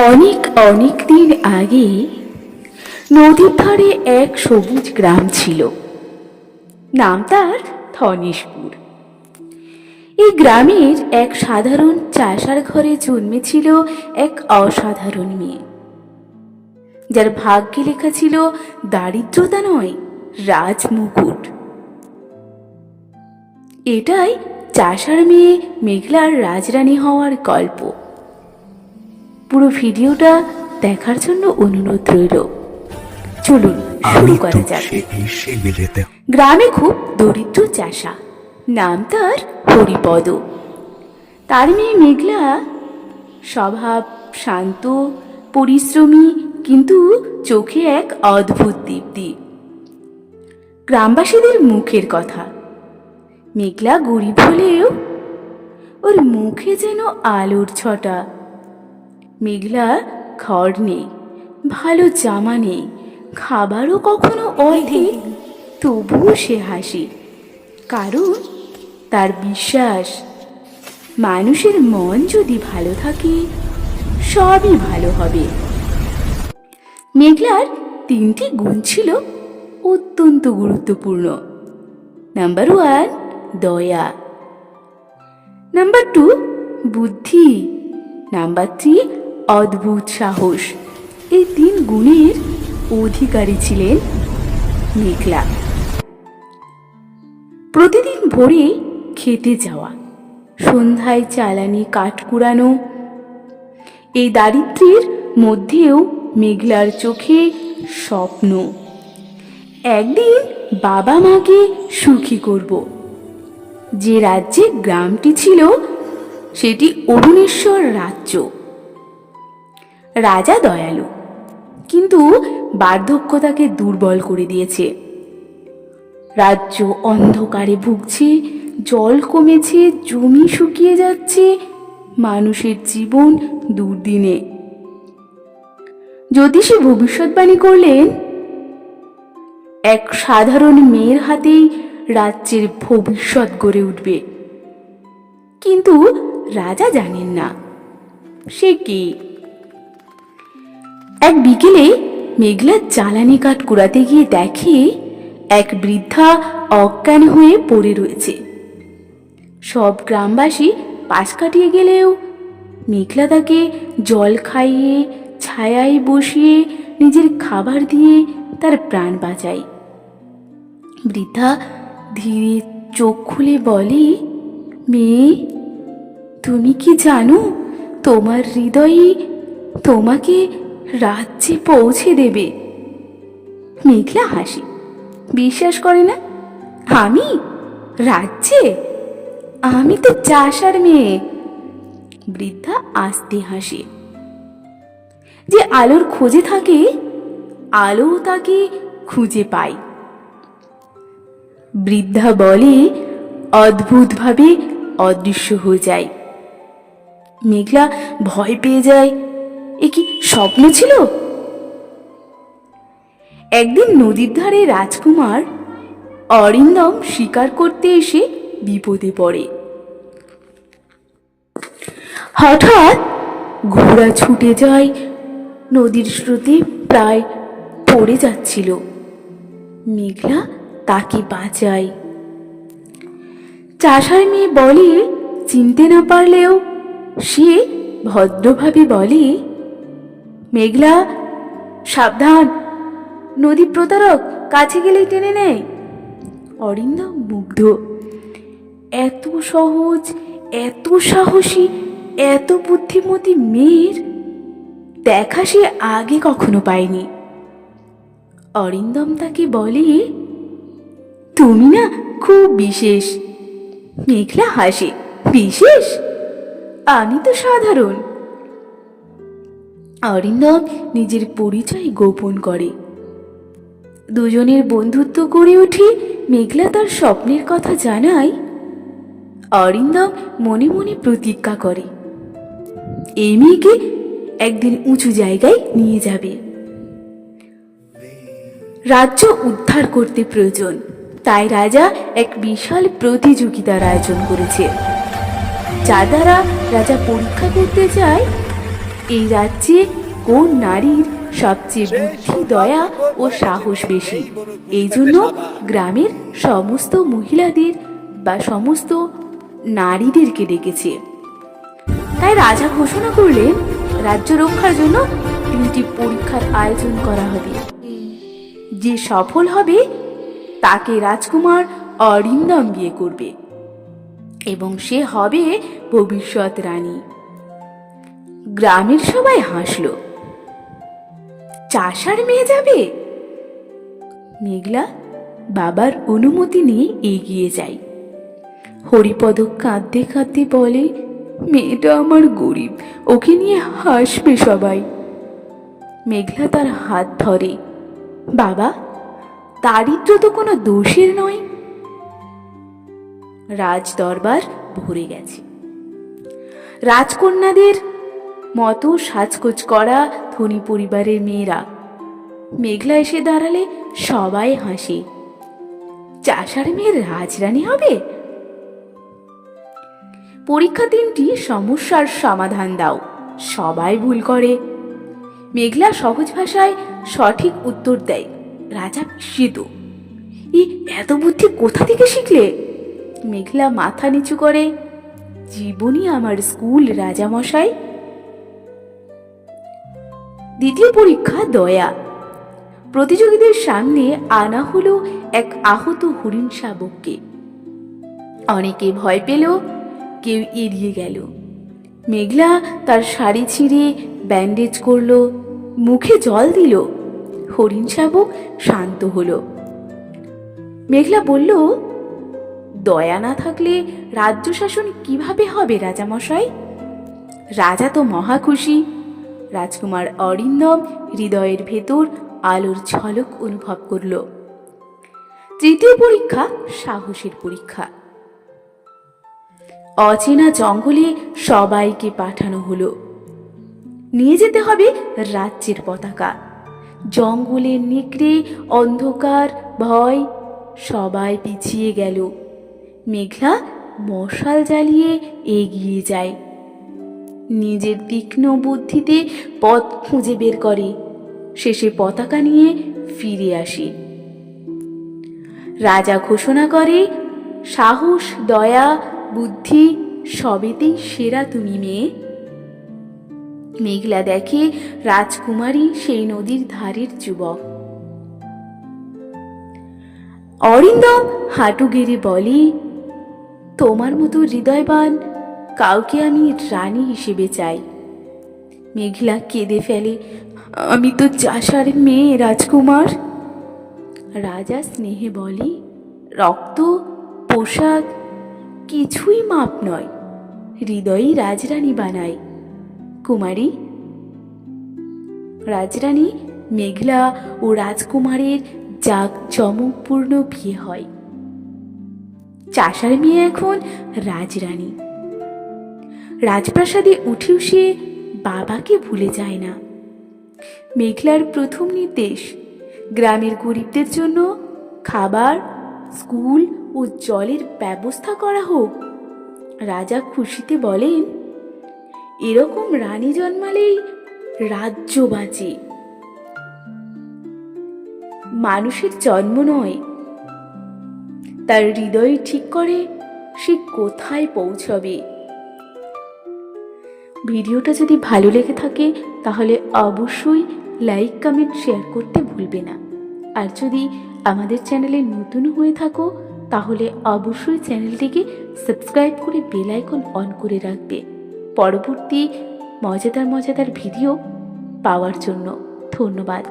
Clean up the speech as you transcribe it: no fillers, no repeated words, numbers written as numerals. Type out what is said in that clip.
অনেক অনেক দিন আগে নদীর ধারে এক সবুজ গ্রাম ছিল। নাম তার ধনেশপুর। এই গ্রামের এক সাধারণ চাষার ঘরে জন্মেছিল এক অসাধারণ মেয়ে, যার ভাগ্যে লেখা ছিল দারিদ্রতা নয়, রাজমুকুট। এটাই চাষার মেয়ে মেঘলার রাজরানী হওয়ার গল্প। পুরো ভিডিওটা দেখার জন্য অনুরোধ রইল। চলুন শুরু করা যাক। গ্রামে খুব দরিদ্র চাষা, নাম তার হরিপদ। তার মেয়ে মেঘলা স্বভাব শান্ত, পরিশ্রমী, কিন্তু চোখে এক অদ্ভুত দীপ্তি। গ্রামবাসীদের মুখের কথা, মেঘলা গরিব হলেও ওর মুখে যেন আলোর ছটা। মেঘলা ঘর নেই, ভালো জামা নেই, খাবারও কখনো অর্ধেক, তবুও সে হাসি। কারণ তার বিশ্বাস, মানুষের মন যদি ভালো থাকে সবই ভালো হবে। মেঘলার 3টি গুণ ছিল অত্যন্ত গুরুত্বপূর্ণ। নাম্বার 1 দয়া, নাম্বার 2 বুদ্ধি, নাম্বার 3 অদ্ভুত সাহস। এই 3 গুণের অধিকারী ছিলেন মেঘলা। প্রতিদিন ভোরে খেতে যাওয়া, সন্ধ্যায় চালানি কাঠ কুড়ানো, এই দারিদ্র্যের মধ্যেও মেঘলার চোখে স্বপ্ন, একদিন বাবা মাকে সুখী করব। যে রাজ্যে গ্রামটি ছিল সেটি অরুণেশ্বর রাজ্য। রাজা দয়ালু, কিন্তু বার্ধক্য তাকে দুর্বল করে দিয়েছে। রাজ্য অন্ধকারে ভুগছে, জল কমেছে, জমি শুকিয়ে যাচ্ছে, মানুষের জীবন দুর্দিনে। জ্যোতিষী ভবিষ্যৎবাণী করলেন, এক সাধারণ মেয়ের হাতেই রাজ্যের ভবিষ্যৎ গড়ে উঠবে। কিন্তু রাজা জানেন না সে কে। এক বিকেলে মেঘলা জ্বালানি কাঠ কুড়াতে গিয়ে দেখে এক বৃদ্ধা অজ্ঞান হয়ে পড়ে রয়েছে। সব গ্রামবাসী পাশ কাটিয়ে গেলেও মেঘলা তাকে জল খাইয়ে, ছায়ায় বসিয়ে, নিজের খাবার দিয়ে তার প্রাণ বাঁচায়। বৃদ্ধা ধীরে চোখ খুলে বলে, মেয়ে, তুমি কি জানো তোমার হৃদয়ে তোমাকে রাজ্যে পৌঁছে দেবে? মেঘলা হাসি, বিশ্বাস করে না। আমি রাজ্যে? আমি তো চাষার মেয়ে। বৃদ্ধা আস্তে হাসে। যে আলোর খোঁজে থাকে, আলো তাকে খুঁজে পায়। বৃদ্ধা বলে, অদ্ভুতভাবে অদৃশ্য হয়ে যায়। মেঘলা ভয় পেয়ে যায়, এ কি স্বপ্ন ছিল? একদিন নদীর ধারে রাজকুমার অরিন্দম শিকার করতে এসে বিপদে পড়ে। হঠাৎ ঘোড়া ছুটে যায়, নদীর স্রোতে প্রায় পড়ে যাচ্ছিল। মেঘলা তাকে বাঁচায়। চাষার মেয়ে বলে, চিনতে না পারলেও সে ভদ্রভাবে বলে, মেঘলা সাবধান, নদী প্রতারক, কাছে গেলেই টেনে নেয়। অরিন্দম মুগ্ধ। এত সহজ, এত সাহসী, এত বুদ্ধিমতী মেয়ের দেখা সে আগে কখনো পায়নি। অরিন্দম তাকে বলে, তুমি না খুব বিশেষ। মেঘলা হাসে, বিশেষ? আমি তো সাধারণ। অরিন্দম নিজের পরিচয় গোপন করে। দুজনের বন্ধুত্ব গড়ে ওঠে। মেঘলা তার স্বপ্নের কথা জানায়। অরিন্দম মনে মনে প্রতিজ্ঞা করে, এই মেয়েকে একদিন উঁচু জায়গায় নিয়ে যাবে। রাজ্য উদ্ধার করতে প্রয়োজন, তাই রাজা এক বিশাল প্রতিযোগিতার আয়োজন করেছে, যার দ্বারা রাজা পরীক্ষা করতে চায় এই রাজ্যে কোন নারীর সবচেয়ে বুদ্ধি, দয়া ও সাহস বেশি। এই জন্য গ্রামের সমস্ত মহিলাদের বা সমস্ত নারীদেরকে ডেকেছে। তাই রাজা ঘোষণা করলেন রাজ্য রক্ষার জন্য 3টি পরীক্ষার আয়োজন করা হবে। যে সফল হবে তাকে রাজকুমার অরিন্দম বিয়ে করবে এবং সে হবে ভবিষ্যৎ রানী। গ্রামের সবাই হাসল। চাষার মেয়ে যাবে? মেঘলা বাবার অনুমতি নিয়ে এগিয়ে যায়। হরিপদ কাঁদতে কাঁদতে বলে, মেয়েটা আমার গরিব, ওকে নিয়ে হাসবে সবাই। মেঘলা তার হাত ধরে, বাবা, দারিদ্র তো কোনো দোষের নয়। রাজ দরবার ভরে গেছে। রাজকন্যাদের মতো সাজগোজ করা ধনী পরিবারের মেয়েরা। মেঘলা এসে দাঁড়ালে সবাই হাসে। চাষার মেয়ের রাজরানী হবে? পরীক্ষা 3টি সমস্যার সমাধান দাও। সবাই ভুল করে। মেঘলা সহজ ভাষায় সঠিক উত্তর দেয়। রাজা বিস্মিত, এত বুদ্ধি কোথা থেকে শিখলে? মেঘলা মাথা নিচু করে, জীবনই আমার স্কুল রাজামশাই। দ্বিতীয় পরীক্ষা দয়া। প্রতিযোগীদের সামনে আনা হলো এক আহত হরিণ শাবককে। অনেকে ভয় পেল, কেউ এড়িয়ে গেল। মেঘলা তার শাড়ি ছিঁড়ে ব্যান্ডেজ করলো, মুখে জল দিল। হরিণ শাবক শান্ত হলো। মেঘলা বলল, দয়া না থাকলে রাজ্য শাসন কিভাবে হবে রাজামশাই? রাজা তো মহা খুশি। রাজকুমার অরিন্দম হৃদয়ের ভেতর আলোর ঝলক অনুভব করল। তৃতীয় পরীক্ষা সাহসের পরীক্ষা। অচেনা জঙ্গলে সবাইকে পাঠানো হলো। নিয়ে যেতে হবে রাজ্যের পতাকা। জঙ্গলের নেকড়ে, অন্ধকার, ভয় সবাই পিছিয়ে গেল। মেঘলা মশাল জ্বালিয়ে এগিয়ে যায়। নিজের তীক্ষ্ণ বুদ্ধিতে পথ খুঁজে বের করে। শেষে পতাকা নিয়ে ফিরে আসে। রাজা ঘোষণা করে, সাহস, দয়া, বুদ্ধি সবেতেই সেরা তুমি মেয়ে। মেঘলা দেখে রাজকুমারী সেই নদীর ধারের যুবক। অরিন্দম হাঁটু গেড়ে বলে, তোমার মতো হৃদয়বান কাউকে আমি রানী হিসেবে চাই। মেঘলা কেঁদে ফেলে, আমি তো চাষার মেয়ে রাজকুমার। রাজা স্নেহে বলে, রক্ত, পোশাক কিছুই মাপ নয়, হৃদয়ই রাজরানী বানায়। কুমারী। রাজরানী মেঘলা ও রাজকুমারের জাঁকজমকপূর্ণ বিয়ে হয়। চাষার মেয়ে এখন রাজরানী। রাজপ্রাসাদে উঠেও সে বাবাকে ভুলে যায় না। মেঘলার প্রথম নির্দেশ, গ্রামের গরিবদের জন্য খাবার, স্কুল ও জলের ব্যবস্থা করা হোক। রাজা খুশিতে বলেন, এরকম রানী জন্মালেই রাজ্য বাঁচে। মানুষের জন্ম নয়, তার হৃদয় ঠিক করে সে কোথায় পৌঁছবে। ভিডিওটা যদি ভালো লেগে থাকে তাহলে অবশ্যই লাইক, কমেন্ট, শেয়ার করতে ভুলবে না। আর যদি আমাদের চ্যানেলে নতুন হয়ে থাকো তাহলে অবশ্যই চ্যানেলটিকে সাবস্ক্রাইব করে বেল আইকন অন করে রাখবে পরবর্তী মজাদার ভিডিও পাওয়ার জন্য। ধন্যবাদ।